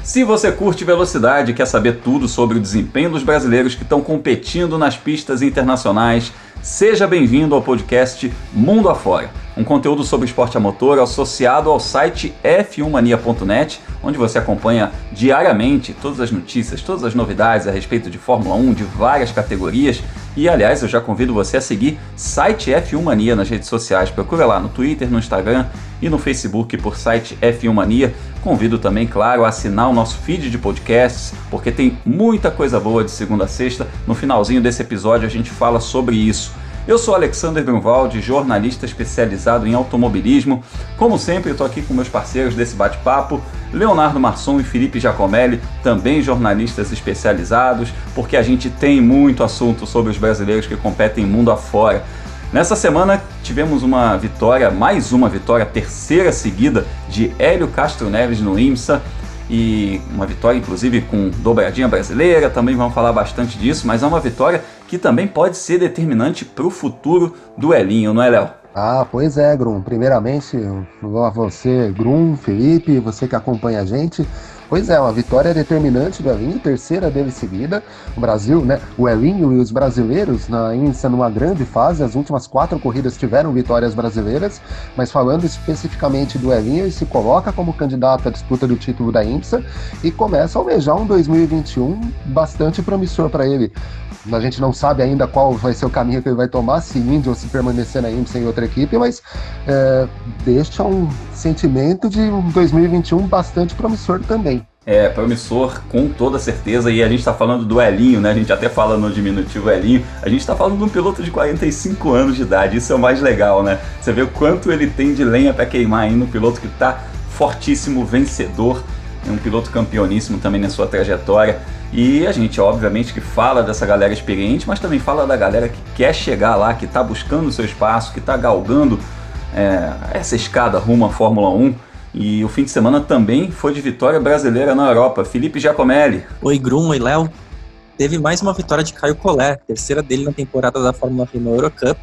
Se você curte velocidade e quer saber tudo sobre o desempenho dos brasileiros que estão competindo nas pistas internacionais, seja bem-vindo ao podcast Mundo Afora, um conteúdo sobre esporte a motor associado ao site f1mania.net, onde você acompanha diariamente todas as notícias, todas as novidades a respeito de Fórmula 1, de várias categorias. E, aliás, eu já convido você a seguir site F1 Mania nas redes sociais. Procura lá no Twitter, no Instagram e no Facebook por site F1 Mania. Convido também, claro, a assinar o nosso feed de podcasts, porque tem muita coisa boa de segunda a sexta. No finalzinho desse episódio a gente fala sobre isso. Eu sou Alexander Grunwald, jornalista especializado em automobilismo. Como sempre, eu estou aqui com meus parceiros desse bate-papo, Leonardo Marçom e Felipe Giacomelli, também jornalistas especializados, porque a gente tem muito assunto sobre os brasileiros que competem mundo afora. Nessa semana tivemos uma vitória, mais uma vitória, terceira seguida de Hélio Castro Neves no IMSA, e uma vitória inclusive com dobradinha brasileira, também vamos falar bastante disso, mas é uma vitória que também pode ser determinante para o futuro do Helinho, não é, Léo? Pois é, Grum. Primeiramente, a você, Grum, Felipe, você que acompanha a gente. Pois é, uma vitória determinante do Helinho, terceira dele seguida. O Brasil, né? O Helinho e os brasileiros na IMSA numa grande fase. As últimas 4 corridas tiveram vitórias brasileiras, mas falando especificamente do Helinho, ele se coloca como candidato à disputa do título da IMSA e começa a almejar um 2021 bastante promissor para ele. A gente não sabe ainda qual vai ser o caminho que ele vai tomar, se Indy ou se permanecer na IMSA em outra equipe, mas deixa um sentimento de um 2021 bastante promissor também. Promissor com toda certeza, e a gente está falando do Helinho, né? A gente até fala no diminutivo Helinho, a gente está falando de um piloto de 45 anos de idade, isso é o mais legal, né? Você vê o quanto ele tem de lenha para queimar ainda, um piloto que está fortíssimo, vencedor, um piloto campeoníssimo também na sua trajetória. E a gente, obviamente, que fala dessa galera experiente, mas também fala da galera que quer chegar lá, que está buscando o seu espaço, que está galgando essa escada rumo à Fórmula 1. E o fim de semana também foi de vitória brasileira na Europa. Felipe Giacomelli. Oi, Grum, oi, Léo. Teve mais uma vitória de Caio Collet, terceira dele na temporada da Fórmula Renault Eurocup.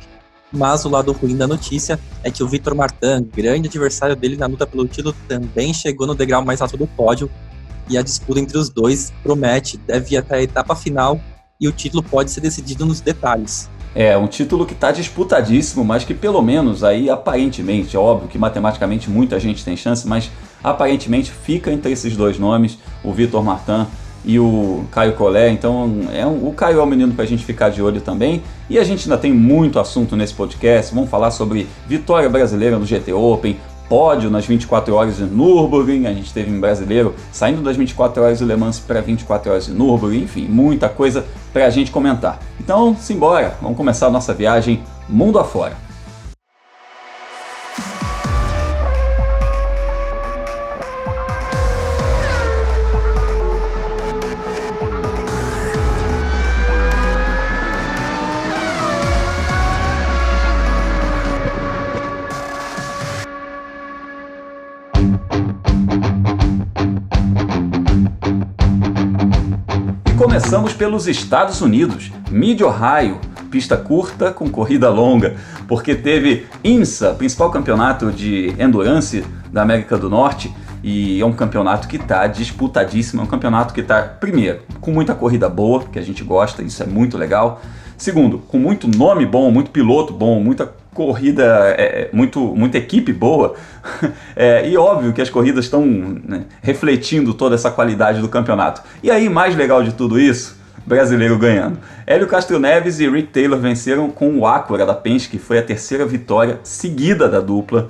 Mas o lado ruim da notícia é que o Victor Martin, grande adversário dele na luta pelo título, também chegou no degrau mais alto do pódio. E a disputa entre os dois promete, deve ir até a etapa final e o título pode ser decidido nos detalhes. Um título que está disputadíssimo, mas que pelo menos aí aparentemente, é óbvio que matematicamente muita gente tem chance, mas aparentemente fica entre esses dois nomes, o Victor Martin e o Caio Collet. Então o Caio é um menino para a gente ficar de olho também, e a gente ainda tem muito assunto nesse podcast. Vamos falar sobre vitória brasileira no GT Open, pódio nas 24 horas de Nürburgring, a gente teve um brasileiro saindo das 24 horas de Le Mans para 24 horas de Nürburgring, enfim, muita coisa para a gente comentar. Então, simbora, vamos começar a nossa viagem mundo afora. Começamos pelos Estados Unidos, Mid-Ohio, pista curta com corrida longa, porque teve IMSA, principal campeonato de endurance da América do Norte, e é um campeonato que está disputadíssimo, é um campeonato que está, primeiro, com muita corrida boa, que a gente gosta, isso é muito legal. Segundo, com muito nome bom, muito piloto bom, muita corrida, muita equipe boa, e óbvio que as corridas estão, né, refletindo toda essa qualidade do campeonato. E aí, mais legal de tudo isso, brasileiro ganhando. Hélio Castro Neves e Rick Taylor venceram com o Acura da Penske, que foi a terceira vitória seguida da dupla,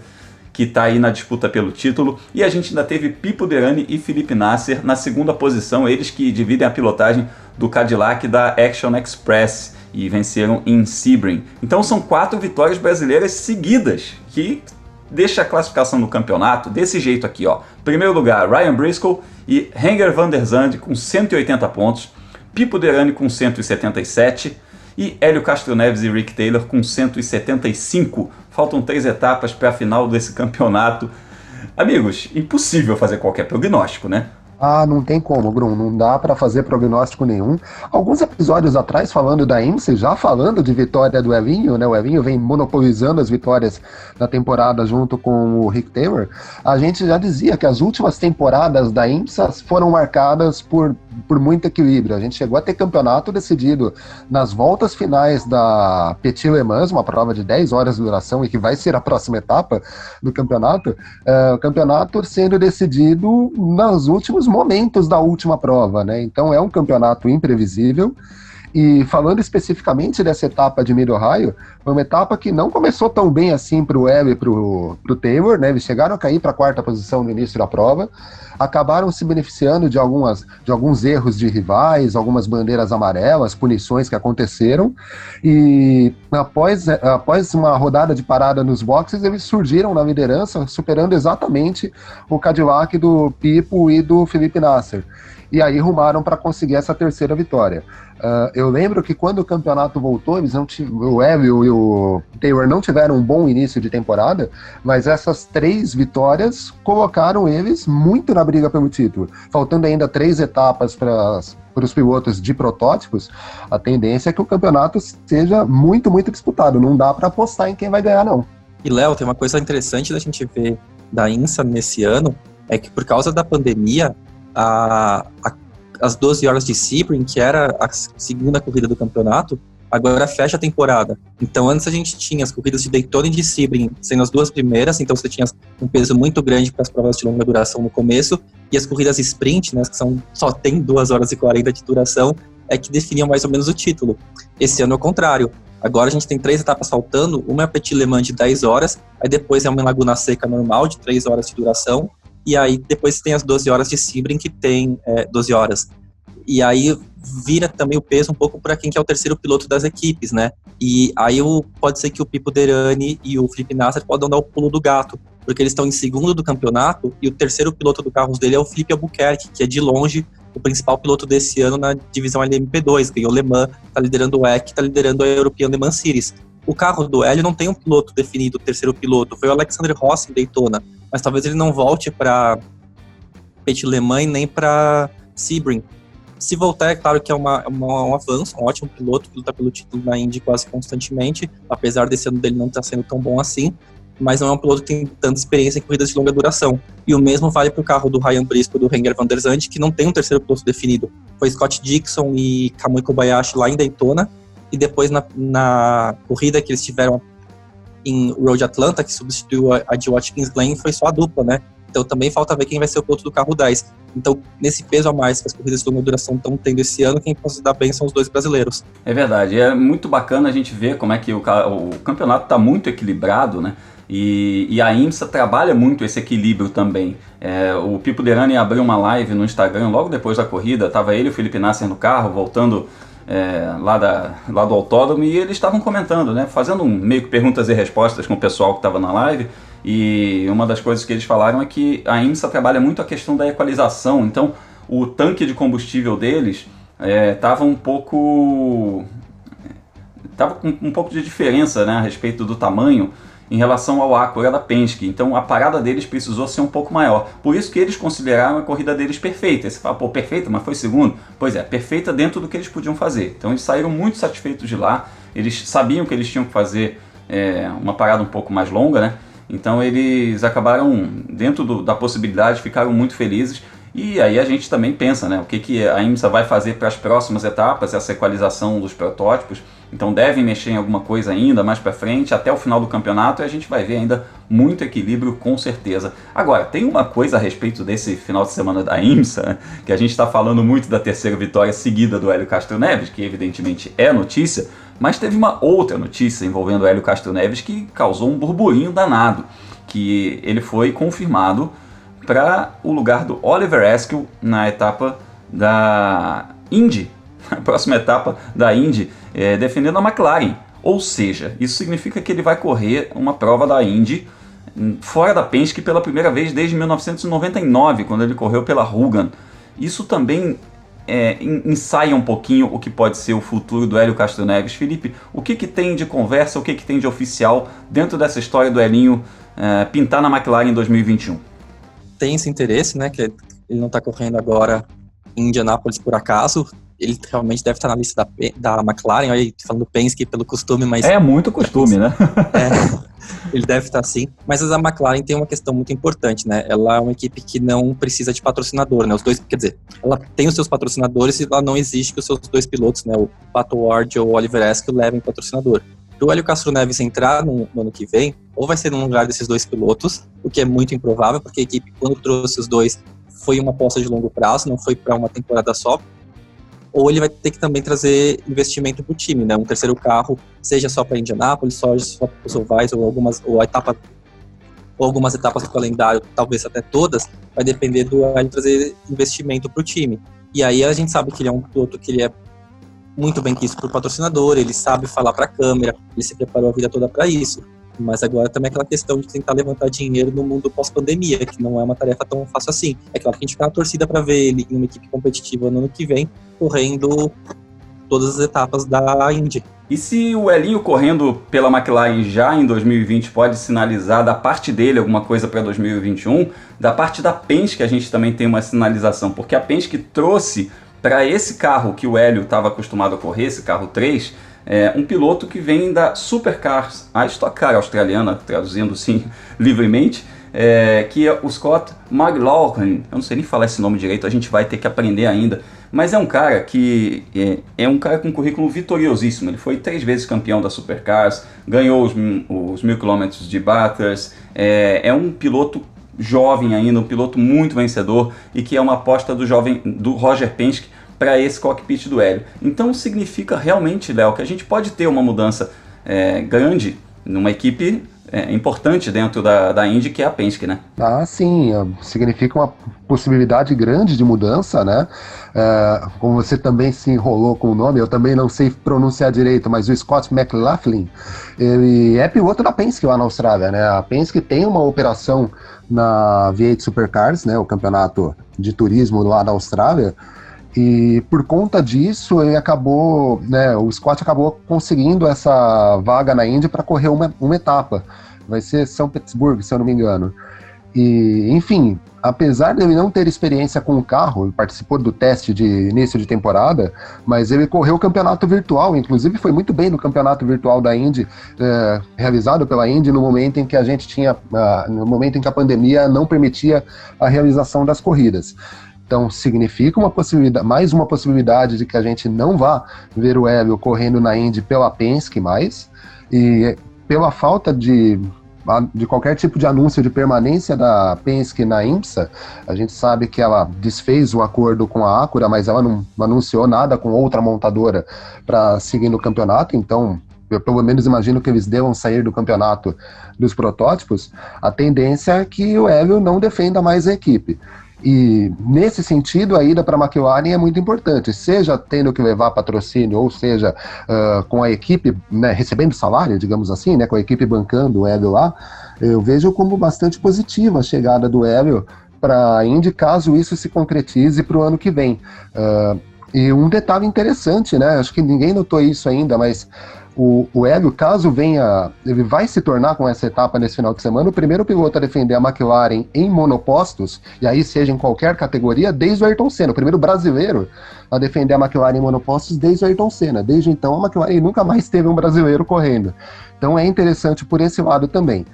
que está aí na disputa pelo título. E a gente ainda teve Pipo Derani e Felipe Nasser na segunda posição, eles que dividem a pilotagem do Cadillac da Action Express, e venceram em Sebring. Então são 4 vitórias brasileiras seguidas, que deixa a classificação do campeonato desse jeito aqui, ó. Primeiro lugar, Ryan Briscoe e Renger van der Zande com 180 pontos, Pipo Derani com 177 e Hélio Castro Neves e Rick Taylor com 175. Faltam 3 etapas para a final desse campeonato. Amigos, impossível fazer qualquer prognóstico, né? Ah, não tem como, Grum, não dá para fazer prognóstico nenhum. Alguns episódios atrás, falando da IMSA, já falando de vitória do Elinho, né? O Elinho vem monopolizando as vitórias da temporada junto com o Rick Taylor. A gente já dizia que as últimas temporadas da IMSA foram marcadas por muito equilíbrio. A gente chegou a ter campeonato decidido nas voltas finais da Petit Le Mans, uma prova de 10 horas de duração e que vai ser a próxima etapa do campeonato. O campeonato sendo decidido nos últimos momentos da última prova, né? Então é um campeonato imprevisível. E falando especificamente dessa etapa de Mid-Ohio, foi uma etapa que não começou tão bem assim para o Webb e para o Taylor, né? Eles chegaram a cair para a quarta posição no início da prova, acabaram se beneficiando de alguns erros de rivais, algumas bandeiras amarelas, punições que aconteceram, e após uma rodada de parada nos boxes, eles surgiram na liderança, superando exatamente o Cadillac do Pipo e do Felipe Nasser. E aí rumaram para conseguir essa terceira vitória. Eu lembro que quando o campeonato voltou, o Webb e o Taylor não tiveram um bom início de temporada, mas essas 3 vitórias colocaram eles muito na briga pelo título. Faltando ainda 3 etapas para os pilotos de protótipos, a tendência é que o campeonato seja muito, muito disputado. Não dá para apostar em quem vai ganhar, não. E, Léo, tem uma coisa interessante da gente ver da IMSA nesse ano, é que por causa da pandemia, as 12 horas de Sebring, que era a segunda corrida do campeonato, agora fecha a temporada. Então antes a gente tinha as corridas de Daytona e de Sebring sendo as 2 primeiras, então você tinha um peso muito grande para as provas de longa duração no começo, e as corridas sprint, né, que só tem 2 horas e 40 de duração, é que definiam mais ou menos o título. Esse ano é o contrário. Agora a gente tem 3 etapas faltando, uma é a Petit Le Mans de 10 horas, aí depois é uma Laguna Seca normal de 3 horas de duração, e aí depois tem as 12 horas de Sebring, que tem 12 horas. E aí vira também o peso um pouco para quem que é o terceiro piloto das equipes, né? E aí pode ser que o Pipo Derani e o Felipe Nasser podem dar o pulo do gato, porque eles estão em segundo do campeonato e o terceiro piloto do carro dele é o Felipe Albuquerque, que é de longe o principal piloto desse ano na divisão LMP2, ganhou Le Mans, está liderando o WEC, está liderando a European Le Mans Series. O carro do Hélio não tem um piloto definido, o terceiro piloto, foi o Alexander Rossi em Daytona, mas talvez ele não volte para Petit Le Mans nem para Sebring. Se voltar, é claro que é um avanço, um ótimo piloto que luta pelo título na Indy quase constantemente, apesar desse ano dele não estar sendo tão bom assim, mas não é um piloto que tem tanta experiência em corridas de longa duração. E o mesmo vale para o carro do Ryan Briscoe e do Renger van der Zandt, que não tem um terceiro piloto definido. Foi Scott Dixon e Kamui Kobayashi lá em Daytona, e depois na corrida que eles tiveram em Road Atlanta, que substituiu a de Watkins Glen, foi só a dupla, né? Então também falta ver quem vai ser o piloto do carro 10. Então, nesse peso a mais que as corridas de longa duração estão tendo esse ano, quem pode se dar bem são os 2 brasileiros. É verdade, é muito bacana a gente ver como é que o campeonato está muito equilibrado, né? E a IMSA trabalha muito esse equilíbrio também. O Pipo Derani abriu uma live no Instagram logo depois da corrida, estava ele e o Felipe Nasser no carro, voltando lá do autódromo, e eles estavam comentando, né? Fazendo meio que perguntas e respostas com o pessoal que estava na live. E uma das coisas que eles falaram é que a IMSA trabalha muito a questão da equalização. Então o tanque de combustível deles estava com um pouco de diferença, né, a respeito do tamanho em relação ao Acura da Penske. Então a parada deles precisou ser um pouco maior. Por isso que eles consideraram a corrida deles perfeita. Você fala, pô, perfeita, mas foi segundo? Pois é, perfeita dentro do que eles podiam fazer. Então eles saíram muito satisfeitos de lá. Eles sabiam que eles tinham que fazer uma parada um pouco mais longa, né? Então eles acabaram, dentro da possibilidade, ficaram muito felizes. E aí a gente também pensa, né, o que a IMSA vai fazer para as próximas etapas, essa equalização dos protótipos. Então devem mexer em alguma coisa ainda mais para frente, até o final do campeonato, e a gente vai ver ainda muito equilíbrio, com certeza. Agora, tem uma coisa a respeito desse final de semana da IMSA, né, que a gente está falando muito da terceira vitória seguida do Hélio Castro Neves, que evidentemente é notícia, mas teve uma outra notícia envolvendo o Hélio Castro Neves que causou um burburinho danado, que ele foi confirmado para o lugar do Oliver Askew na etapa da Indy, a próxima etapa da Indy, defendendo a McLaren. Ou seja, isso significa que ele vai correr uma prova da Indy fora da Penske pela primeira vez desde 1999, quando ele correu pela Hogan. Isso também ensaia um pouquinho o que pode ser o futuro do Hélio Castro Neves. Felipe, o que tem de conversa, o que tem de oficial dentro dessa história do Helinho pintar na McLaren em 2021? Tem esse interesse, né, que ele não está correndo agora em Indianápolis por acaso. Ele realmente deve estar na lista da McLaren. Olha aí, falando Penske pelo costume, mas... É muito costume, né? Ele deve estar sim. Mas a McLaren tem uma questão muito importante, né? Ela é uma equipe que não precisa de patrocinador, né? Os dois, quer dizer, ela tem os seus patrocinadores e ela não exige que os seus dois pilotos, né? O Pato Ward ou o Oliver Askew levem patrocinador. Para o Hélio Castro Neves entrar no ano que vem, ou vai ser no lugar desses dois pilotos, o que é muito improvável, porque a equipe, quando trouxe os dois, foi uma aposta de longo prazo, não foi para uma temporada só, ou ele vai ter que também trazer investimento para o time, né? Um terceiro carro, seja só para Indianápolis, só para os ovais, ou algumas etapas do calendário, talvez até todas, vai depender do Hélio trazer investimento para o time. E aí a gente sabe que ele é um piloto que ele é muito bem quisto por patrocinador, ele sabe falar para a câmera, ele se preparou a vida toda para isso. Mas agora também é aquela questão de tentar levantar dinheiro no mundo pós-pandemia, que não é uma tarefa tão fácil assim. É claro que a gente fica na torcida para ver ele em uma equipe competitiva no ano que vem, correndo todas as etapas da Indy. E se o Elinho correndo pela McLaren já em 2020 pode sinalizar da parte dele alguma coisa para 2021, da parte da Penske a gente também tem uma sinalização, porque a Penske trouxe para esse carro que o Hélio estava acostumado a correr, esse carro 3, um piloto que vem da Supercars, a Stock Car australiana, traduzindo sim livremente, que é o Scott McLaughlin. Eu não sei nem falar esse nome direito, a gente vai ter que aprender ainda, mas é um cara que é um cara com um currículo vitoriosíssimo. Ele foi 3 vezes campeão da Supercars, ganhou os 1.000 km de Bathurst, é um piloto jovem ainda, um piloto muito vencedor e que é uma aposta do Roger Penske para esse cockpit do Hélio. Então significa realmente, Léo, que a gente pode ter uma mudança grande numa equipe importante dentro da Indy, que é a Penske, né? Ah, sim, significa uma possibilidade grande de mudança, né? Como você também se enrolou com o nome, eu também não sei pronunciar direito, mas o Scott McLaughlin, ele é piloto da Penske lá na Austrália, né? A Penske tem uma operação na V8 Supercars, né? O campeonato de turismo lá da Austrália, e por conta disso ele acabou, né, o Scott acabou conseguindo essa vaga na Indy para correr uma etapa. Vai ser São Petersburgo, se eu não me engano. E, enfim, apesar de ele não ter experiência com o carro, ele participou do teste de início de temporada, mas ele correu o campeonato virtual, inclusive foi muito bem no campeonato virtual da Indy, realizado pela Indy no momento em que a gente tinha, no momento em que a pandemia não permitia a realização das corridas. Então significa mais uma possibilidade de que a gente não vá ver o Hélio correndo na Indy pela Penske mais, e pela falta de qualquer tipo de anúncio de permanência da Penske na IMSA. A gente sabe que ela desfez o acordo com a Acura, mas ela não anunciou nada com outra montadora para seguir no campeonato, então eu pelo menos imagino que eles devam sair do campeonato dos protótipos. A tendência é que o Hélio não defenda mais a equipe. E nesse sentido a ida para a McLaren é muito importante, seja tendo que levar patrocínio, ou seja com a equipe, né, recebendo salário, digamos assim, né, com a equipe bancando o Hélio lá. Eu vejo como bastante positiva a chegada do Hélio para a Indy, caso isso se concretize para o ano que vem. E um detalhe interessante, né, acho que ninguém notou isso ainda, mas o Hélio, caso venha, ele vai se tornar com essa etapa nesse final de semana o primeiro piloto a defender a McLaren em monopostos, e aí seja em qualquer categoria, desde o Ayrton Senna, o primeiro brasileiro a defender a McLaren em monopostos desde o Ayrton Senna. Desde então a McLaren nunca mais teve um brasileiro correndo. Então é interessante por esse lado também.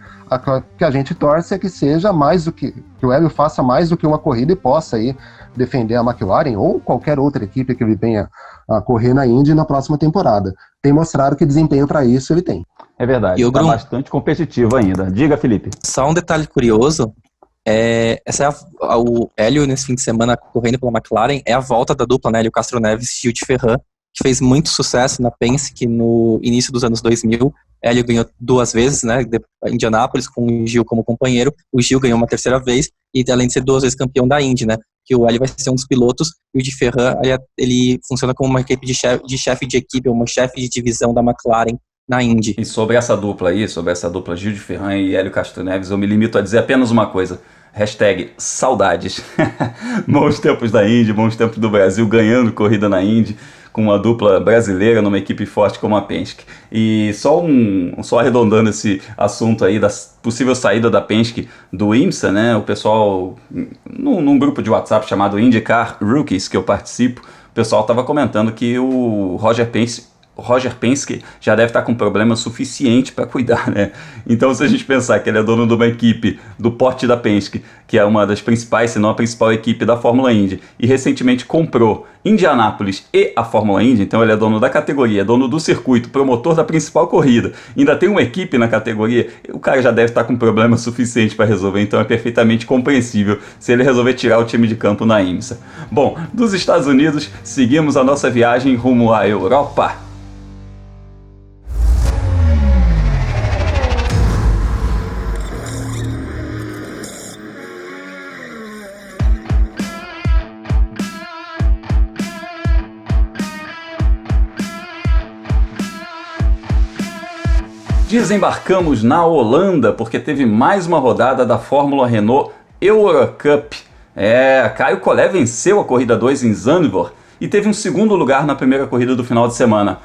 Que a gente torce é que seja mais do que o Hélio faça mais do que uma corrida e possa aí defender a McLaren ou qualquer outra equipe que ele venha a correr na Indy na próxima temporada. Tem mostrado que desempenho para isso ele tem. É verdade, está bastante competitivo ainda. Diga, Felipe. Só um detalhe curioso, o Hélio nesse fim de semana correndo pela McLaren é a volta da dupla, né, Hélio Castro Neves e Gil de Ferran, que fez muito sucesso na Penske no início dos anos 2000. Hélio ganhou 2 vezes, né, em Indianápolis, com o Gil como companheiro. O Gil ganhou uma 3ª vez, e além de ser 2 vezes campeão da Indy, né, que o Hélio vai ser um dos pilotos, e o de Ferran, ele funciona como uma equipe de chefe de equipe, uma chefe de divisão da McLaren na Indy. E sobre essa dupla Gil de Ferran e Hélio Castro Neves, eu me limito a dizer apenas uma coisa: #saudades. Bons tempos da Indy, bons tempos do Brasil, ganhando corrida na Indy, com uma dupla brasileira numa equipe forte como a Penske. E só arredondando esse assunto aí da possível saída da Penske do IMSA, né? O pessoal, num grupo de WhatsApp chamado IndyCar Rookies, que eu participo, o pessoal estava comentando que o Roger Penske já deve estar com problema suficiente para cuidar, né? Então, se a gente pensar que ele é dono de uma equipe do porte da Penske, que é uma das principais, se não a principal equipe da Fórmula Indy, e recentemente comprou Indianápolis e a Fórmula Indy, então ele é dono da categoria, é dono do circuito, promotor da principal corrida, ainda tem uma equipe na categoria, o cara já deve estar com problema suficiente para resolver, então é perfeitamente compreensível se ele resolver tirar o time de campo na IMSA. Bom, dos Estados Unidos, seguimos a nossa viagem rumo à Europa. Desembarcamos na Holanda porque teve mais uma rodada da Fórmula Renault Eurocup. Caio Collet venceu a corrida 2 em Zandvoort e teve um segundo lugar na primeira corrida do final de semana.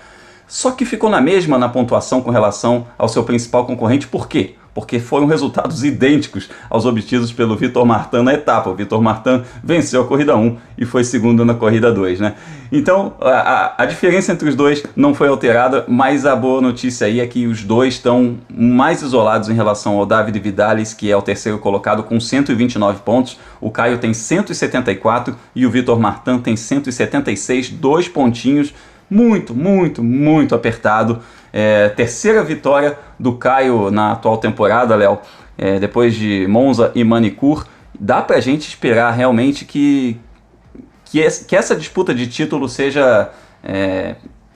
Só que ficou na mesma na pontuação com relação ao seu principal concorrente. Por quê? Porque foram resultados idênticos aos obtidos pelo Vitor Martin na etapa. O Vitor Martin venceu a corrida 1 e foi segundo na corrida 2, né? Então, a diferença entre os dois não foi alterada, mas a boa notícia aí é que os dois estão mais isolados em relação ao David Vidalis, que é o terceiro colocado com 129 pontos. O Caio tem 174 e o Vitor Martin tem 176, 2 pontinhos. Muito apertado. Terceira vitória do Caio na atual temporada, Léo, depois de Monza e Manicur. Dá pra gente esperar realmente que essa disputa de título seja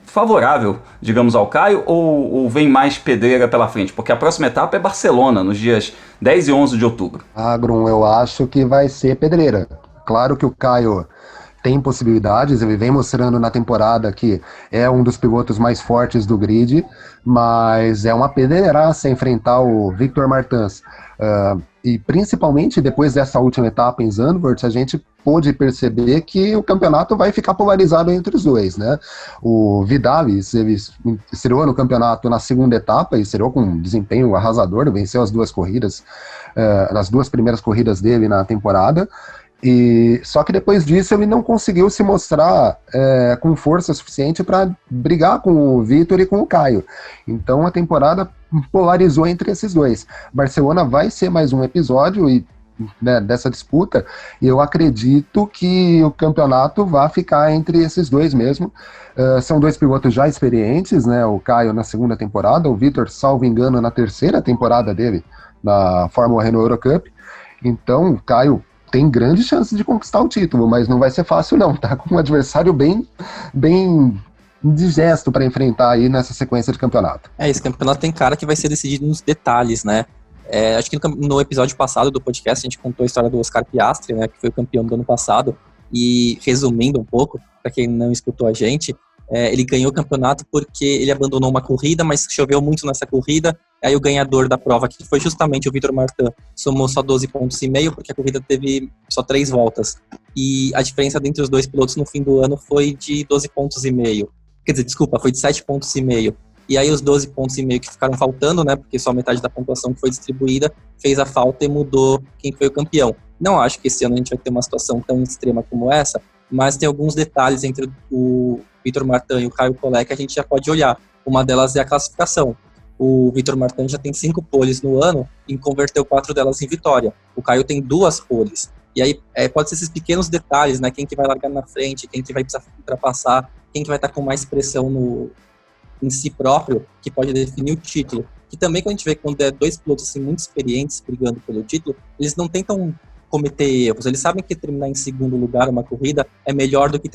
favorável, digamos, ao Caio, ou vem mais pedreira pela frente? Porque a próxima etapa é Barcelona, nos dias 10 e 11 de outubro. Grum, eu acho que vai ser pedreira. Claro que o Caio tem possibilidades, ele vem mostrando na temporada que é um dos pilotos mais fortes do grid, mas é uma pedreiraça enfrentar o Victor Martins. E principalmente depois dessa última etapa em Zandvoort, a gente pôde perceber que o campeonato vai ficar polarizado entre os dois, né? O Vidalis, ele estreou no campeonato na segunda etapa e estreou com um desempenho arrasador, venceu as duas corridas, as duas primeiras corridas dele na temporada. Só que depois disso ele não conseguiu se mostrar com força suficiente para brigar com o Vitor e com o Caio. Então a temporada polarizou entre esses dois. Barcelona vai ser mais um episódio dessa disputa, e eu acredito que o campeonato vai ficar entre esses dois mesmo. São dois pilotos já experientes, né? O Caio na segunda temporada, o Vitor, salvo engano, na terceira temporada dele na Fórmula Renault Eurocup. Então o Caio tem grande chance de conquistar o título, mas não vai ser fácil não, tá com um adversário bem indigesto para enfrentar aí nessa sequência de campeonato. Esse campeonato tem cara que vai ser decidido nos detalhes, né? Acho que no episódio passado do podcast a gente contou a história do Oscar Piastri, né, que foi o campeão do ano passado, e resumindo um pouco, para quem não escutou a gente, ele ganhou o campeonato porque ele abandonou uma corrida, mas choveu muito nessa corrida. Aí o ganhador da prova, que foi justamente o Vitor Martin, somou só 12,5 pontos, porque a corrida teve só 3 voltas. E a diferença entre os dois pilotos no fim do ano foi de 12,5 pontos. Quer dizer, desculpa, foi de 7,5 pontos. E aí os 12,5 pontos que ficaram faltando, né, porque só metade da pontuação que foi distribuída, fez a falta e mudou quem foi o campeão. Não acho que esse ano a gente vai ter uma situação tão extrema como essa, mas tem alguns detalhes entre o Vitor Martin e o Caio Collet que a gente já pode olhar. Uma delas é a classificação. O Vitor Martin já tem 5 poles no ano e converteu 4 delas em vitória. O Caio tem 2 poles. E aí pode ser esses pequenos detalhes, né? Quem que vai largar na frente, quem que vai precisar ultrapassar, quem que vai estar com mais pressão em si próprio, que pode definir o título. E também quando a gente vê quando é 2 pilotos assim, muito experientes brigando pelo título, eles não tentam cometer erros. Eles sabem que terminar em segundo lugar uma corrida é melhor do que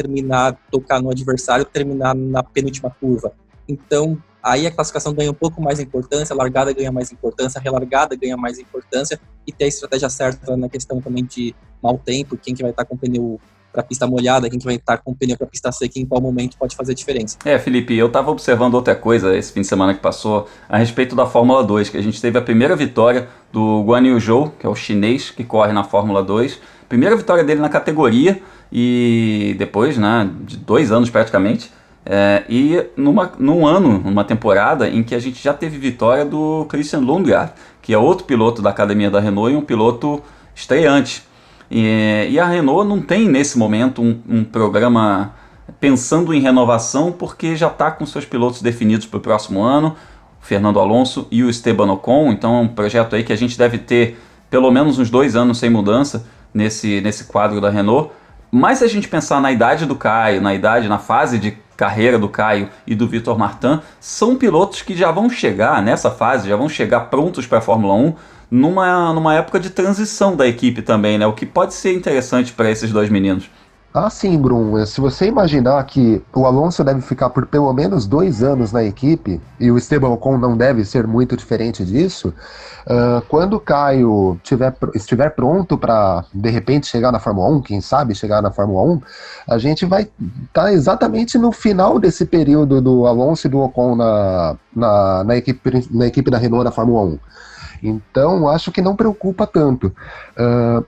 tocar no adversário, terminar na penúltima curva. Então, aí a classificação ganha um pouco mais importância, a largada ganha mais importância, a relargada ganha mais importância, e ter a estratégia certa na questão também de mau tempo, quem que vai estar com o pneu para pista molhada, quem que vai estar com o pneu para pista seca, em qual momento pode fazer diferença. Felipe, eu estava observando outra coisa esse fim de semana que passou a respeito da Fórmula 2, que a gente teve a primeira vitória do Guan Yu Zhou, que é o chinês que corre na Fórmula 2, primeira vitória dele na categoria, e depois, né, de 2 anos praticamente, E numa temporada em que a gente já teve vitória do Christian Lundgaard, que é outro piloto da academia da Renault e um piloto estreante. E a Renault não tem nesse momento um programa pensando em renovação, porque já está com seus pilotos definidos para o próximo ano, o Fernando Alonso e o Esteban Ocon. Então é um projeto aí que a gente deve ter pelo menos uns 2 anos sem mudança nesse quadro da Renault. Mas se a gente pensar na idade do Caio, na fase de carreira do Caio e do Vitor Martin, são pilotos que já vão chegar nessa fase, já vão chegar prontos para a Fórmula 1 numa época de transição da equipe também, né? O que pode ser interessante para esses 2 meninos. Ah, sim, Brum. Se você imaginar que o Alonso deve ficar por pelo menos 2 anos na equipe, e o Esteban Ocon não deve ser muito diferente disso, quando o Caio estiver pronto para, de repente, chegar na Fórmula 1, quem sabe chegar na Fórmula 1, a gente vai estar exatamente no final desse período do Alonso e do Ocon na equipe da Renault da Fórmula 1. Então, acho que não preocupa tanto.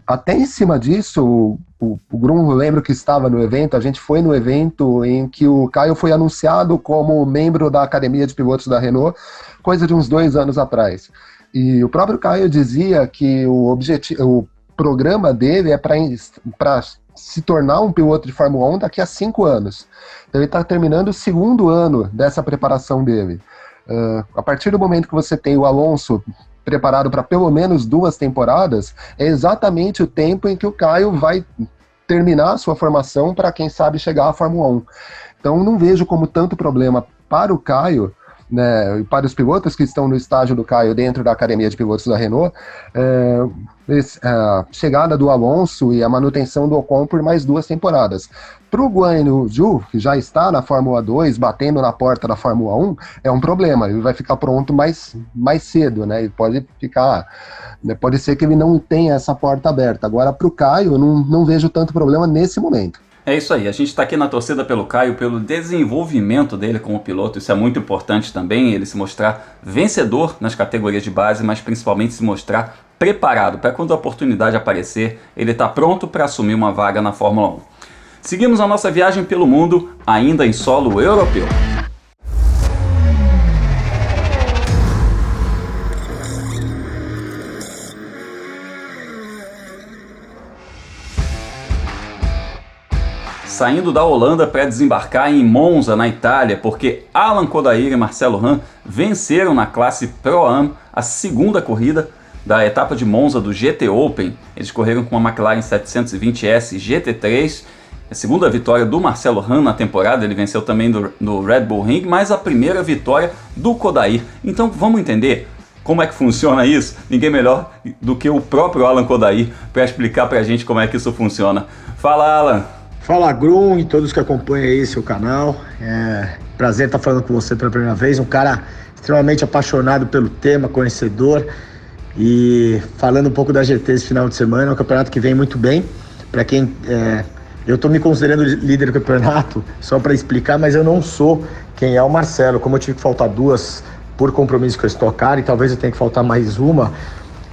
Até em cima disso, o Grum, lembro que estava no evento, a gente foi no evento em que o Caio foi anunciado como membro da Academia de Pilotos da Renault, coisa de uns 2 anos atrás. E o próprio Caio dizia que o programa dele é para se tornar um piloto de Fórmula 1 daqui a 5 anos. Então ele está terminando o 2º ano dessa preparação dele. A partir do momento que você tem o Alonso preparado para pelo menos 2 temporadas, é exatamente o tempo em que o Caio vai terminar a sua formação para, quem sabe, chegar à Fórmula 1. Então não vejo como tanto problema para o Caio, né, e para os pilotos que estão no estágio do Caio dentro da Academia de Pilotos da Renault, a chegada do Alonso e a manutenção do Ocon por mais 2 temporadas. Para o Guan Yu Zhou, que já está na Fórmula 2, batendo na porta da Fórmula 1, é um problema. Ele vai ficar pronto mais cedo, né? Ele pode ser que ele não tenha essa porta aberta. Agora, para o Caio, eu não vejo tanto problema nesse momento. É isso aí, a gente está aqui na torcida pelo Caio, pelo desenvolvimento dele como piloto. Isso é muito importante também, ele se mostrar vencedor nas categorias de base, mas principalmente se mostrar preparado para quando a oportunidade aparecer, ele está pronto para assumir uma vaga na Fórmula 1. Seguimos a nossa viagem pelo mundo, ainda em solo europeu. Saindo da Holanda para desembarcar em Monza, na Itália, porque Alan Kodair e Marcelo Hahn venceram na classe Pro-Am a 2ª corrida da etapa de Monza do GT Open. Eles correram com uma McLaren 720S GT3, a 2ª vitória do Marcelo Hahn na temporada. Ele venceu também no Red Bull Ring, mas a primeira vitória do Kodair. Então vamos entender como é que funciona isso? Ninguém melhor do que o próprio Alan Kodair para explicar para a gente como é que isso funciona. Fala, Alan! Fala, Grum, e todos que acompanham aí seu canal. Prazer estar falando com você pela primeira vez. Um cara extremamente apaixonado pelo tema, conhecedor. E falando um pouco da GT esse final de semana, é um campeonato que vem muito bem. Para quem... eu estou me considerando líder do campeonato, só para explicar, mas eu não sou quem é o Marcelo. Como eu tive que faltar 2 por compromisso com a Stock Car, e talvez eu tenha que faltar mais uma,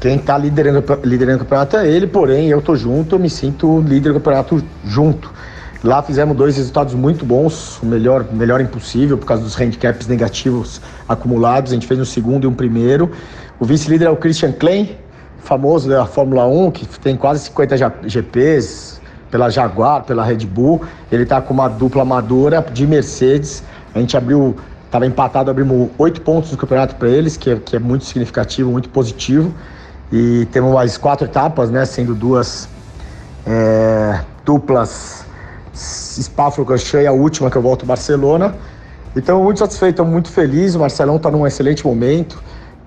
quem está liderando o campeonato é ele, porém eu estou junto, eu me sinto líder do campeonato junto. Lá fizemos 2 resultados muito bons, o melhor impossível, por causa dos handicaps negativos acumulados. A gente fez um 2º e um 1º. O vice-líder é o Christian Klein, famoso da Fórmula 1, que tem quase 50 GPs, pela Jaguar, pela Red Bull. Ele está com uma dupla amadora de Mercedes. A gente estava empatado, abrimos 8 pontos no campeonato para eles, que é muito significativo, muito positivo. E temos mais 4 etapas, né, sendo 2 duplas Spa-Francorchamps e a última que eu volto a Barcelona. Então, muito satisfeito, muito feliz. O Marcelão está num excelente momento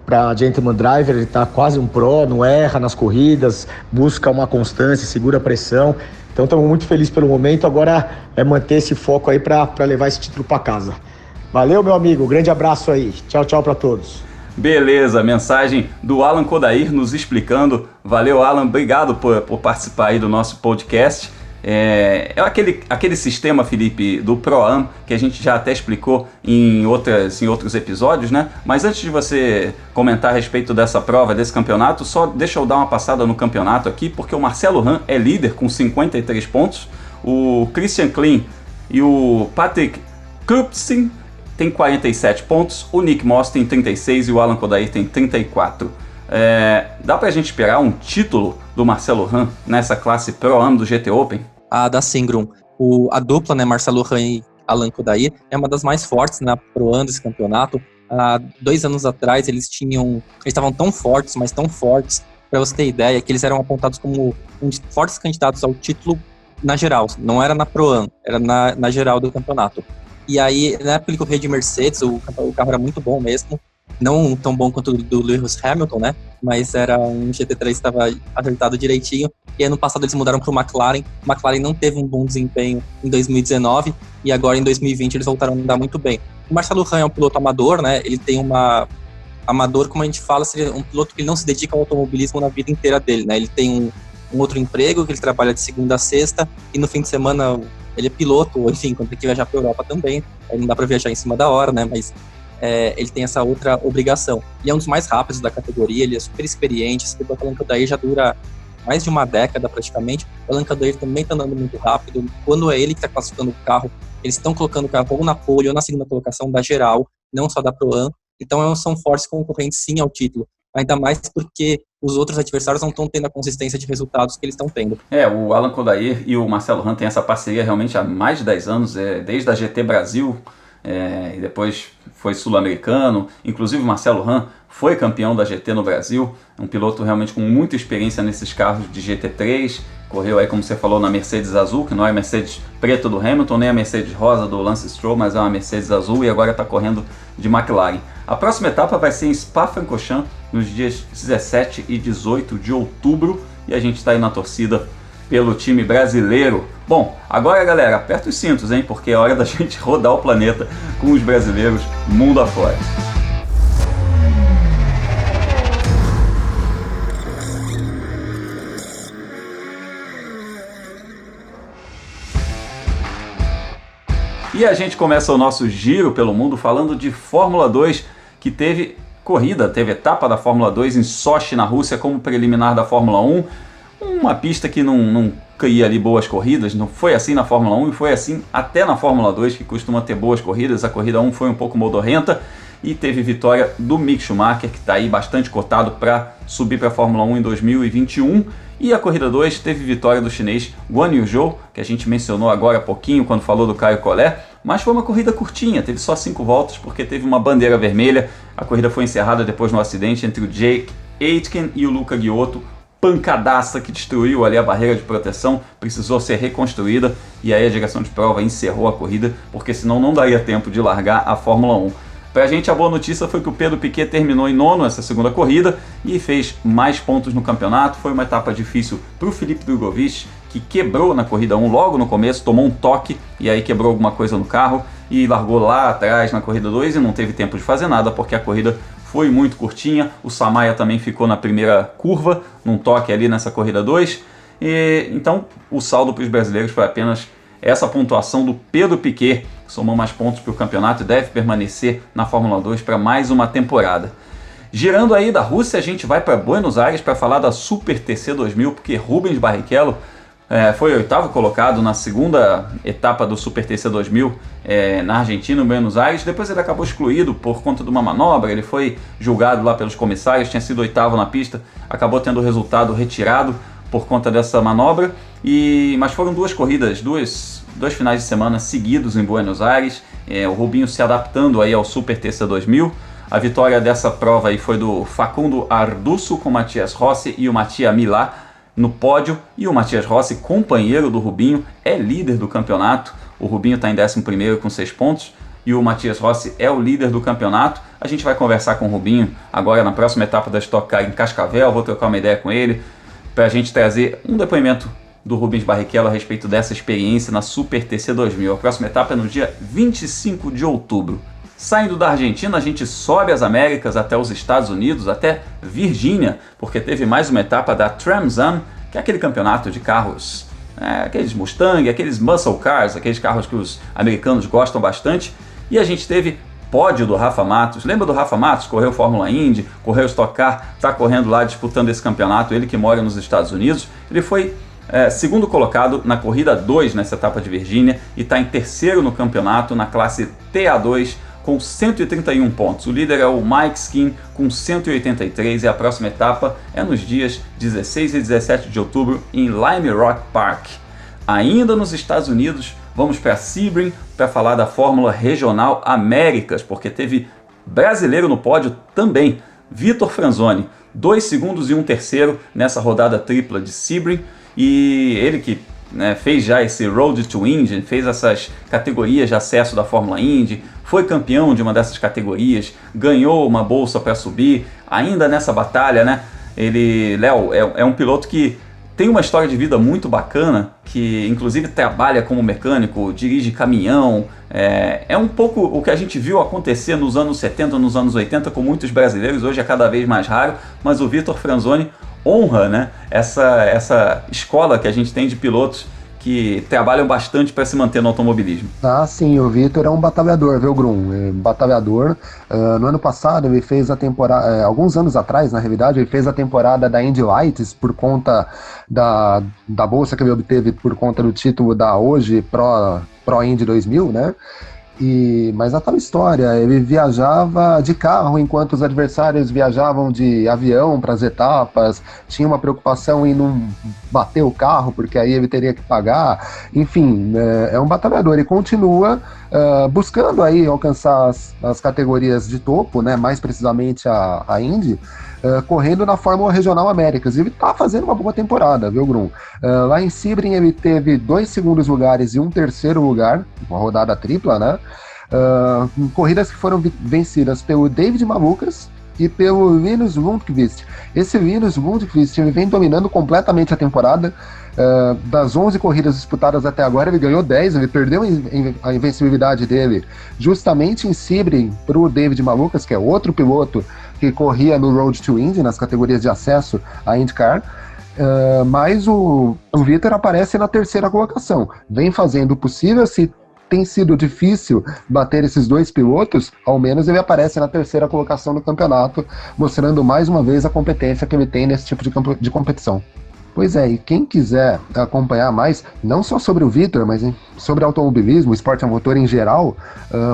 para Gentleman Driver. Ele está quase um pro, não erra nas corridas, busca uma constância, segura a pressão. Então, estamos muito felizes pelo momento. Agora é manter esse foco aí para levar esse título para casa. Valeu, meu amigo. Grande abraço aí. Tchau, tchau para todos. Beleza, mensagem do Alan Kodair nos explicando. Valeu, Alan, obrigado por participar aí do nosso podcast. É aquele sistema, Felipe, do Pro-Am, que a gente já até explicou em outros episódios, né? Mas antes de você comentar a respeito dessa prova, desse campeonato, só deixa eu dar uma passada no campeonato aqui, porque o Marcelo Hahn é líder com 53 pontos, o Christian Klein e o Patrick Krupsen tem 47 pontos, o Nick Moss tem 36 e o Alan Kodair tem 34. Dá pra gente esperar um título do Marcelo Hahn nessa classe Pro-Am do GT Open? Da Singrum. A dupla, né, Marcelo Hahn e Alan Kodair, é uma das mais fortes na Pro-Am desse campeonato. Há 2 anos atrás eles estavam tão fortes, mas tão fortes, para você ter ideia, que eles eram apontados como fortes candidatos ao título na geral, não era na Pro-Am, era na geral do campeonato. E aí, na época ele corria de Mercedes, o carro era muito bom mesmo, não tão bom quanto o do Lewis Hamilton, né? Mas era um GT3 que estava acertado direitinho. E ano passado eles mudaram para o McLaren. O McLaren não teve um bom desempenho em 2019 e agora em 2020 eles voltaram a andar muito bem. O Marcelo Hahn é um piloto amador, né? Ele tem amador, como a gente fala, seria um piloto que ele não se dedica ao automobilismo na vida inteira dele, né? Ele tem um outro emprego que ele trabalha de segunda a sexta e no fim de semana ele é piloto, ou enfim, quando tem que viajar para a Europa também. Aí não dá para viajar em cima da hora, né? Mas ele tem essa outra obrigação. Ele é um dos mais rápidos da categoria, ele é super experiente. Esse piloto Alan Kodair já dura mais de uma década praticamente. O Alan Kodair também está andando muito rápido. Quando é ele que está classificando o carro, eles estão colocando o carro ou na pole ou na segunda colocação da geral, não só da Pro-Am. Então são fortes concorrentes sim ao título. Ainda mais porque os outros adversários não estão tendo a consistência de resultados que eles estão tendo. O Alan Kodair e o Marcelo Hahn têm essa parceria realmente há mais de 10 anos, desde a GT Brasil, e depois foi sul-americano. Inclusive o Marcelo Hahn foi campeão da GT no Brasil, um piloto realmente com muita experiência nesses carros de GT3, correu aí, como você falou, na Mercedes azul, que não é a Mercedes preta do Hamilton, nem a Mercedes rosa do Lance Stroll, mas é uma Mercedes azul e agora está correndo de McLaren. A próxima etapa vai ser em Spa-Francorchamps, nos dias 17 e 18 de outubro, e a gente está aí na torcida pelo time brasileiro. Bom, agora galera, aperta os cintos, hein, porque é hora da gente rodar o planeta com os brasileiros mundo afora. E a gente começa o nosso giro pelo mundo falando de Fórmula 2, que teve etapa da Fórmula 2 em Sochi, na Rússia, como preliminar da Fórmula 1. Uma pista que não caía ali boas corridas, não foi assim na Fórmula 1 e foi assim até na Fórmula 2, que costuma ter boas corridas. A corrida 1 foi um pouco modorrenta e teve vitória do Mick Schumacher, que está aí bastante cotado para subir para a Fórmula 1 em 2021. E a corrida 2 teve vitória do chinês Guan Yu Zhou, que a gente mencionou agora há pouquinho quando falou do Caio Collet, mas foi uma corrida curtinha, teve só 5 voltas porque teve uma bandeira vermelha. A corrida foi encerrada depois no acidente entre o Jake Aitken e o Luca Ghiotto, pancadaça que destruiu ali a barreira de proteção, precisou ser reconstruída e aí a direção de prova encerrou a corrida, porque senão não daria tempo de largar a Fórmula 1. Pra gente a boa notícia foi que o Pedro Piquet terminou em nono essa segunda corrida e fez mais pontos no campeonato. Foi uma etapa difícil para o Felipe Drugovich, que quebrou na corrida 1 logo no começo, tomou um toque e aí quebrou alguma coisa no carro e largou lá atrás na corrida 2 e não teve tempo de fazer nada porque a corrida foi muito curtinha. O Samaia também ficou na primeira curva, num toque ali nessa corrida 2. Então o saldo para os brasileiros foi apenas essa pontuação do Pedro Piquet, que somou mais pontos para o campeonato e deve permanecer na Fórmula 2 para mais uma temporada. Girando aí da Rússia, a gente vai para Buenos Aires para falar da Super TC 2000, porque Rubens Barrichello foi o 8º colocado na segunda etapa do Super TC 2000 na Argentina, em Buenos Aires. Depois ele acabou excluído por conta de uma manobra, ele foi julgado lá pelos comissários, tinha sido 8º na pista, acabou tendo o resultado retirado por conta dessa manobra, mas foram 2 corridas, dois finais de semana seguidos em Buenos Aires, o Rubinho se adaptando aí ao Super TC 2000. A vitória dessa prova aí foi do Facundo Arduzo com o Matias Rossi e o Mattia Milà no pódio, e o Matias Rossi, companheiro do Rubinho, é líder do campeonato. O Rubinho está em 11º com 6 pontos e o Matias Rossi é o líder do campeonato. A gente vai conversar com o Rubinho agora na próxima etapa da Stock Car em Cascavel, vou trocar uma ideia com ele para a gente trazer um depoimento do Rubens Barrichello a respeito dessa experiência na Super TC 2000. A próxima etapa é no dia 25 de outubro. Saindo da Argentina, a gente sobe as Américas até os Estados Unidos, até Virgínia, porque teve mais uma etapa da Trans Am, que é aquele campeonato de carros, aqueles Mustang, aqueles muscle cars, aqueles carros que os americanos gostam bastante. E a gente teve pódio do Rafa Matos. Lembra do Rafa Matos? Correu Fórmula Indy, correu Stock Car, está correndo lá disputando esse campeonato, ele que mora nos Estados Unidos. Ele foi segundo colocado na corrida 2 nessa etapa de Virgínia e está em terceiro no campeonato na classe TA2 com 131 pontos. O líder é o Mike Skin com 183 e a próxima etapa é nos dias 16 e 17 de outubro em Lime Rock Park. Ainda nos Estados Unidos, vamos para Sebring para falar da Fórmula Regional Américas, porque teve brasileiro no pódio também, Vitor Franzoni, 2 segundos e 1 terceiro nessa rodada tripla de Sebring, e ele que fez já esse Road to Indy, fez essas categorias de acesso da Fórmula Indy, foi campeão de uma dessas categorias, ganhou uma bolsa para subir, ainda nessa batalha, né? Léo, é um piloto que tem uma história de vida muito bacana, que inclusive trabalha como mecânico, dirige caminhão, é um pouco o que a gente viu acontecer nos anos 70, nos anos 80 com muitos brasileiros, hoje é cada vez mais raro, mas o Vitor Franzoni honra, né, essa escola que a gente tem de pilotos que trabalham bastante para se manter no automobilismo. Ah, sim, o Vitor é um batalhador, viu, Grum? Batalhador. No ano passado ele fez a temporada, alguns anos atrás, na realidade, ele fez a temporada da Indy Lights por conta da bolsa que ele obteve por conta do título da hoje Pro Indy 2000, né? Mas a tal história, ele viajava de carro enquanto os adversários viajavam de avião para as etapas, tinha uma preocupação em não bater o carro, porque aí ele teria que pagar, enfim, é um batalhador e continua buscando aí alcançar as categorias de topo, né, mais precisamente a Indy, correndo na Fórmula Regional Américas. E ele está fazendo uma boa temporada, viu, Grum? Lá em Sebring ele teve 2 segundos lugares e 1 terceiro lugar, uma rodada tripla, né? Em corridas que foram vencidas pelo David Malukas e pelo Linus Lundqvist. Esse Linus Lundqvist ele vem dominando completamente a temporada. Das 11 corridas disputadas até agora, ele ganhou 10, ele perdeu a invencibilidade dele justamente em Sebring para o David Malukas, que é outro piloto que corria no Road to Indy, nas categorias de acesso à IndyCar, mas o Vitor aparece na terceira colocação, vem fazendo o possível. Se tem sido difícil bater esses 2 pilotos, ao menos ele aparece na terceira colocação no campeonato, mostrando mais uma vez a competência que ele tem nesse tipo de competição. Pois é, e quem quiser acompanhar mais, não só sobre o Vitor, mas sobre automobilismo, esporte a motor em geral,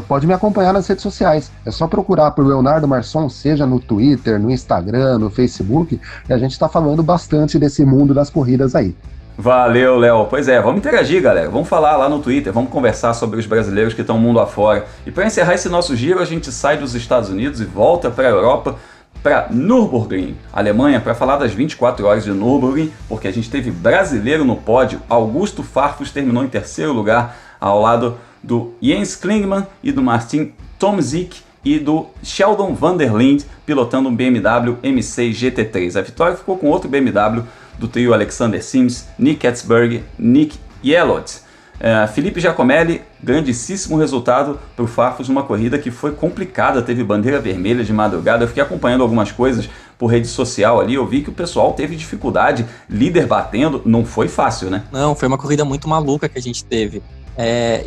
pode me acompanhar nas redes sociais. É só procurar por Leonardo Marçom, seja no Twitter, no Instagram, no Facebook, e a gente está falando bastante desse mundo das corridas aí. Valeu, Léo. Pois é, vamos interagir, galera. Vamos falar lá no Twitter, vamos conversar sobre os brasileiros que estão mundo afora. E para encerrar esse nosso giro, a gente sai dos Estados Unidos e volta para a Europa, para Nürburgring, Alemanha, para falar das 24 horas de Nürburgring, porque a gente teve brasileiro no pódio. Augusto Farfus terminou em terceiro lugar, ao lado do Jens Klingmann e do Martin Tomzik e do Sheldon van der Linde, pilotando um BMW M6 GT3. A vitória ficou com outro BMW do trio Alexander Sims, Nick Etzberg, Nick Yelot. Felipe Giacomelli, grandíssimo resultado para o Farfus numa corrida que foi complicada, teve bandeira vermelha de madrugada. Eu fiquei acompanhando algumas coisas por rede social ali, eu vi que o pessoal teve dificuldade, líder batendo, não foi fácil, né? Não, foi uma corrida muito maluca que a gente teve.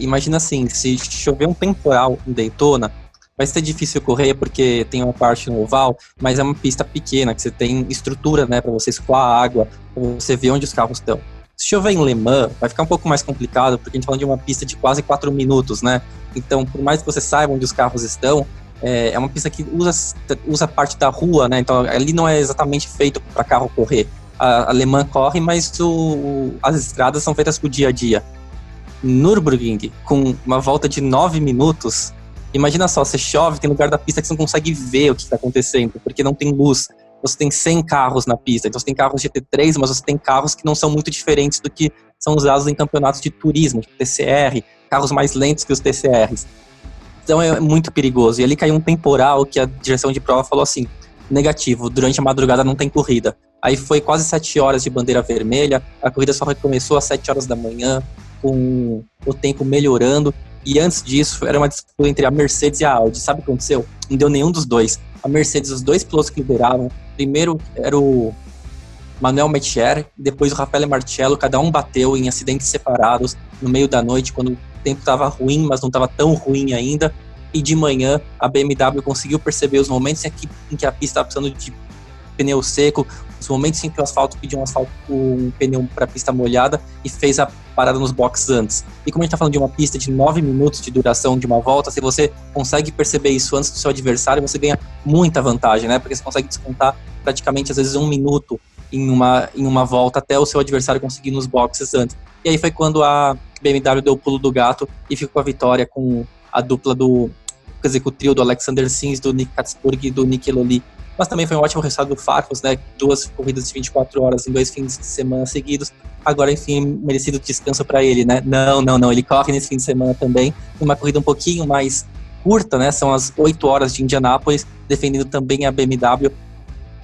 Imagina assim, se chover um temporal em Daytona, vai ser difícil correr porque tem uma parte no oval, mas é uma pista pequena, que você tem estrutura, né, para você escoar a água, para você ver onde os carros estão. Se chover em Le Mans, vai ficar um pouco mais complicado, porque a gente fala de uma pista de quase 4 minutos, né? Então, por mais que você saiba onde os carros estão, é uma pista que usa parte da rua, né? Então, ali não é exatamente feito para carro correr. A Le Mans corre, mas as estradas são feitas pro dia a dia. Nürburgring, com uma volta de 9 minutos, imagina só, você chove, tem lugar da pista que você não consegue ver o que está acontecendo, porque não tem luz. Você tem 100 carros na pista, então você tem carros GT3, mas você tem carros que não são muito diferentes do que são usados em campeonatos de turismo, tipo TCR, carros mais lentos que os TCRs. Então é muito perigoso. E ali caiu um temporal que a direção de prova falou assim, negativo, durante a madrugada não tem corrida. Aí foi quase 7 horas de bandeira vermelha, a corrida só recomeçou às 7 horas da manhã, com o tempo melhorando. E antes disso, era uma disputa entre a Mercedes e a Audi. Sabe o que aconteceu? Não deu nenhum dos dois. A Mercedes, os 2 pilotos que lideravam, primeiro era o Manuel Metier, depois o Raffaele Marcello, cada um bateu em acidentes separados no meio da noite, quando o tempo estava ruim, mas não estava tão ruim ainda. E de manhã, a BMW conseguiu perceber os momentos em que a pista estava precisando de pneu seco, Os momentos em que o asfalto pediu um pneu para pista molhada e fez a parada nos boxes antes. E como a gente está falando de uma pista de 9 minutos de duração de uma volta, se você consegue perceber isso antes do seu adversário, você ganha muita vantagem, né? Porque você consegue descontar praticamente, às vezes, 1 minuto em uma volta até o seu adversário conseguir nos boxes antes. E aí foi quando a BMW deu o pulo do gato e ficou com a vitória com a dupla com o trio do Alexander Sims, do Nick Katzburg e do Nick Eloli. Mas também foi um ótimo resultado do Farfus, né? 2 corridas de 24 horas em 2 fins de semana seguidos. Agora, enfim, merecido descanso para ele, né? Não, ele corre nesse fim de semana também. Uma corrida um pouquinho mais curta, né? São as 8 horas de Indianápolis, defendendo também a BMW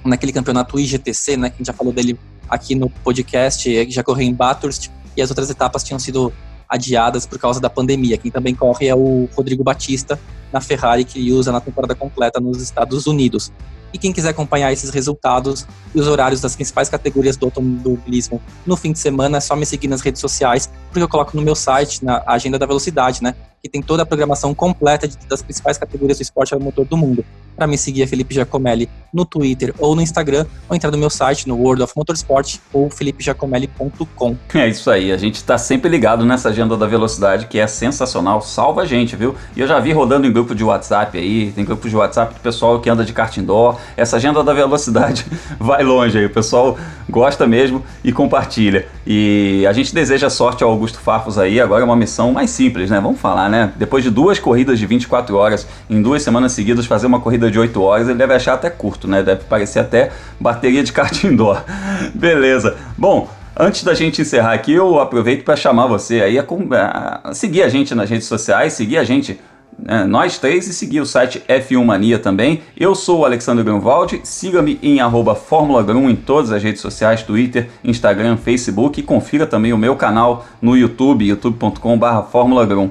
naquele campeonato IGTC, né? Que a gente já falou dele aqui no podcast, já correu em Bathurst, e as outras etapas tinham sido adiadas por causa da pandemia. Quem também corre é o Rodrigo Batista, na Ferrari, que ele usa na temporada completa nos Estados Unidos. E quem quiser acompanhar esses resultados e os horários das principais categorias do automobilismo no fim de semana, é só me seguir nas redes sociais, porque eu coloco no meu site, na Agenda da Velocidade, né? Que tem toda a programação completa das principais categorias do esporte ao motor do mundo. Para me seguir é Felipe Giacomelli no Twitter ou no Instagram, ou entrar no meu site, no World of Motorsport, ou felipegiacomelli.com. É isso aí, a gente está sempre ligado nessa Agenda da Velocidade, que é sensacional, salva a gente, viu? E eu já vi rodando em grupo de WhatsApp aí, tem grupos de WhatsApp do pessoal que anda de kart indoor. Essa Agenda da Velocidade vai longe aí, o pessoal gosta mesmo e compartilha. E a gente deseja sorte ao Augusto Farfus aí, agora é uma missão mais simples, né? Vamos falar, né? Depois de 2 corridas de 24 horas, em 2 semanas seguidas, fazer uma corrida de 8 horas, ele deve achar até curto, né? Deve parecer até bateria de kart indoor. Beleza. Bom, antes da gente encerrar aqui, eu aproveito para chamar você aí a seguir a gente nas redes sociais, seguir a gente, nós três, e seguir o site F1 Mania também. Eu sou o Alexandre Grunwald, siga-me em @Fórmula Grun em todas as redes sociais, Twitter, Instagram, Facebook, e confira também o meu canal no YouTube, youtube.com/Fórmula Grun.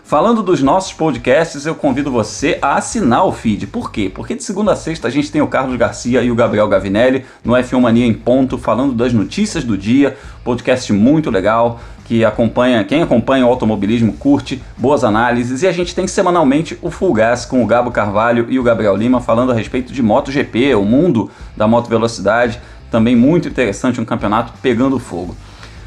Falando dos nossos podcasts, eu convido você a assinar o feed. Por quê? Porque de segunda a sexta a gente tem o Carlos Garcia e o Gabriel Gavinelli no F1 Mania em ponto, falando das notícias do dia, podcast muito legal, que quem acompanha o automobilismo curte, boas análises, e a gente tem semanalmente o Full Gas com o Gabo Carvalho e o Gabriel Lima falando a respeito de MotoGP, o mundo da moto velocidade, também muito interessante, um campeonato pegando fogo.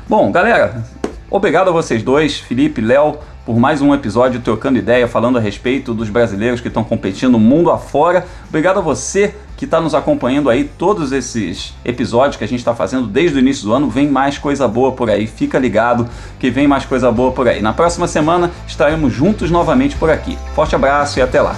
Bom, galera, obrigado a vocês dois, Felipe, Léo, por mais um episódio trocando ideia, falando a respeito dos brasileiros que estão competindo mundo afora. Obrigado a você que está nos acompanhando aí todos esses episódios que a gente está fazendo desde o início do ano. Vem mais coisa boa por aí, fica ligado que vem mais coisa boa por aí. Na próxima semana estaremos juntos novamente por aqui. Forte abraço e até lá!